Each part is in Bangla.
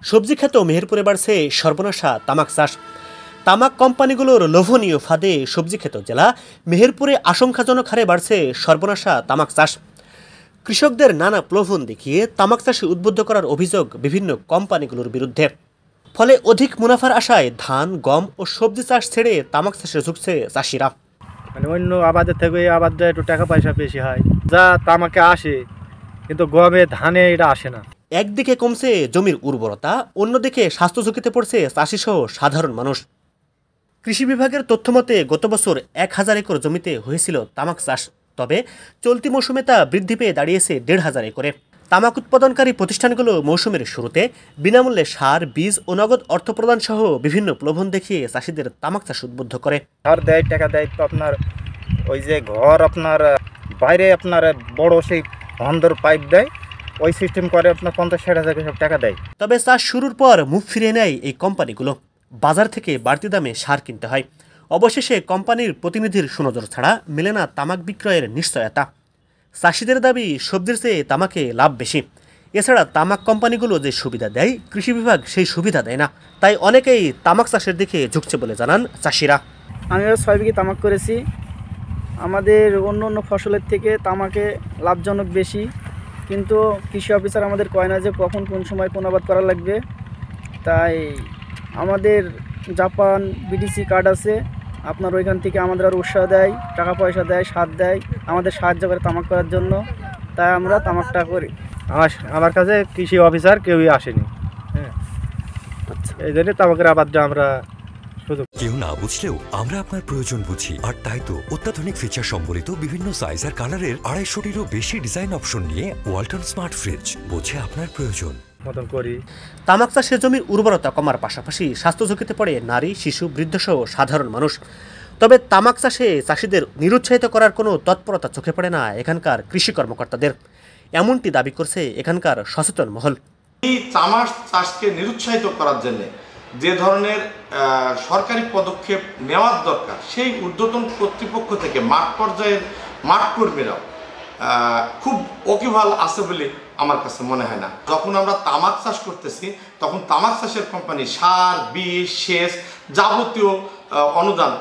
সবজি খেত মেহেরপুরে বাড়ছে সর্বনাশা তামাক চাষ। তামাক কোম্পানিগুলোর লোভনীয় ফাঁদে সবজি খেত জেলা মেহেরপুরে আশঙ্কাজনক হারে বাড়ছে সর্বনাশা তামাক চাষ। কৃষকদের নানা প্রলোভন দেখিয়ে তামাক চাষে উদ্বুদ্ধ করার অভিযোগ বিভিন্ন কোম্পানিগুলোর বিরুদ্ধে। ফলে অধিক মুনাফার আশায় ধান, গম ও সবজি চাষ ছেড়ে তামাক চাষে ঝুঁকছে চাষিরা। অন্য আবাদের থেকে এই আবাদটা একটু টাকা পয়সা বেশি হয়, যা তামাকে আসে, কিন্তু গমে ধানে এটা আসে না। একদিকে কমছে জমির উর্বরতা, অন্যদিকে স্বাস্থ্য ঝুঁকিতে পড়ছে চাষিসহ সাধারণ মানুষ। কৃষি বিভাগের তথ্যমতে গত বছর 1000 একর জমিতে হয়েছিল তামাক চাষ, তবে চলতি মৌসুমে তা বৃদ্ধি পেয়ে দাঁড়িয়েছে 1500 একরে। তামাক উৎপাদনকারী প্রতিষ্ঠানগুলো মৌসুমের শুরুতে বিনামূল্যে সার, বীজ ও নগদ অর্থ প্রদান সহ বিভিন্ন প্রলোভন দেখিয়ে চাষিদের তামাক চাষ উদ্বুদ্ধ করে। সার দেয়, টাকা দেয়, তো আপনার ওই যে ঘর আপনার বাইরে আপনার বড় সেই বন্ধর পাইপ দেয়, ওই সিস্টেম করে আপনার 50-60 হাজার সব টাকা দেয়। তবে চাষ শুরুর পর মুখ ফিরিয়ে নেয় এই কোম্পানিগুলো। বাজার থেকে বাড়তি দামে সার কিনতে হয়। অবশেষে কোম্পানির প্রতিনিধির সুনজর ছাড়া মেলে না তামাক বিক্রয়ের নিশ্চয়তা। চাষিদের দাবি সবজির চেয়ে তামাকে লাভ বেশি। এছাড়া তামাক কোম্পানিগুলো যে সুবিধা দেয়, কৃষি বিভাগ সেই সুবিধা দেয় না। তাই অনেকেই তামাক চাষের দিকে ঝুঁকছে বলে জানান চাষিরা। আমি 6 বিঘে তামাক করেছি। আমাদের অন্য ফসলের থেকে তামাকে লাভজনক বেশি, কিন্তু কৃষি অফিসার আমাদের কয় না যে কখন কোন সময় কোন আবাদ করা লাগবে। তাই আমাদের জাপান বিডিসি কার্ড আছে, আপনার ওইখান থেকে আমাদের আর উৎসাহ দেয়, টাকা পয়সা দেয়, সার দেয়, আমাদের সাহায্য করে তামাক করার জন্য। তাই আমরা তামাকটা করি। আমার কাছে কৃষি অফিসার কেউই আসেনি। হ্যাঁ, এই জন্য তামাকের আবাদটা আমরা কেউ না বুঝলেও আমরা আপনার প্রয়োজন বুঝি, আর তাই তো অত্যাধুনিক ফিচার সম্বলিত বিভিন্ন সাইজ আর কালারের 250-টিরও বেশি ডিজাইন অপশন নিয়ে ওয়ালটন স্মার্ট ফ্রিজ বোঝে আপনার প্রয়োজন মতন করি। তামাক চাষে জমির উর্বরতা কমার পাশাপাশি স্বাস্থ্য ঝুঁকিতে পড়ে নারী, শিশু, বৃদ্ধসহ সাধারণ মানুষ। তবে তামাক চাষে চাষিদের নিরুৎসাহিত করার কোনো তৎপরতা চোখে পড়ে না এখানকার কৃষি কর্মকর্তাদের, এমনটি দাবি করছে এখানকার সচেতন মহল। এই তামাক চাষকে নিরুৎসাহিত করার জন্য যে ধরনের সরকারি পদক্ষেপ নেওয়ার দরকার, সেই ঊর্ধ্বতন কর্তৃপক্ষ থেকে মাঠ পর্যায়ের মাঠ কর্মীরাও খুব ওকিভাল আছে বলে আমার কাছে মনে হয় না। যখন আমরা তামাক চাষ করতেছি, তখন তামাক চাষের কোম্পানি সার, বীজ, সেচ যাবতীয় অনুদান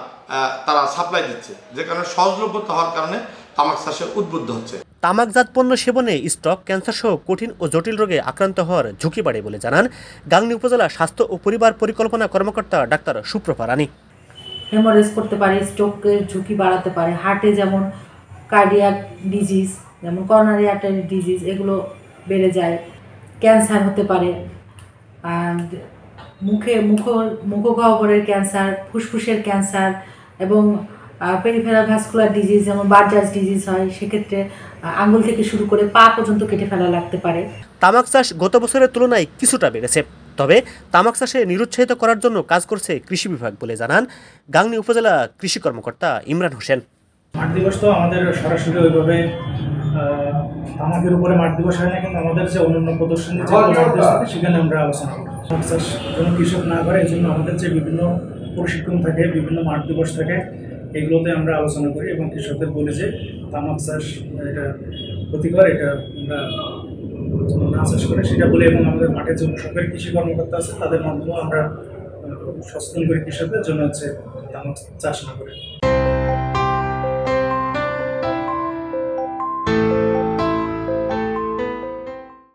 তারা সাপ্লাই দিচ্ছে, যে কারণে সহজলভ্যতা হওয়ার কারণে তামাক চাষে উদ্বুদ্ধ হচ্ছে। তামাকজাত পণ্য সেবনে স্ট্রোক, ক্যান্সার সহ কঠিন ও জটিল রোগে আক্রান্ত হওয়ার ঝুঁকি বাড়ে বলে জানান গাংনী উপজেলা স্বাস্থ্য ও পরিবার পরিকল্পনা কর্মকর্তা ডাক্তার সুপ্রভা রানী। হেমোরেজ করতে পারে, স্ট্রোকের ঝুঁকি বাড়াতে পারে, হার্টে যেমন কার্ডিয়াক ডিজিজ, যেমন করোনারি আর্টারি ডিজিজ, এগুলো বেড়ে যায়, ক্যান্সার হতে পারে, মুখগহ্বরের ক্যান্সার, ফুসফুসের ক্যান্সার এবং পেরিফেরাল ভাস্কুলার ডিজিজ যেমন বার্জাস ডিজিজ হয়, সেক্ষেত্রে আঙ্গুল থেকে শুরু করে পা পর্যন্ত কেটে ফেলা লাগতে পারে। তামাক চাষ গত বছরের তুলনায় কিছুটা বেড়েছে, তবে তামাক চাষে নিরুৎসাহিত করার জন্য কাজ করছে কৃষি বিভাগ বলে জানান গাংনী উপজেলা কৃষি কর্মকর্তা ইমরান হোসেন। মাঠ দিবস তো আমাদের সরাসরি ওইভাবে তামাকের উপরে মাঠ দিবস হয় না, কিন্তু আমাদের যে অন্যান্য প্রদর্শনী যে মাঠ দিবস থাকে সেখানে আমরা আলোচনা করি। তামাক চাষ যেন কৃষক না করে, এই জন্য আমাদের যে বিভিন্ন প্রশিক্ষণ থাকে, বিভিন্ন মাঠ দিবস থাকে, এগুলোতে আমরা আলোচনা করি এবং কৃষকদের বলি যে তামাক চাষ এটা ক্ষতিকর, এটা আমরা না চাষ করে সেটা বলি, এবং আমাদের মাঠে যে সরকারি কৃষি কর্মকর্তা আছে তাদের মাধ্যমেও আমরা সচেতন করি কৃষকদের জন্য হচ্ছে তামাক চাষ না করে।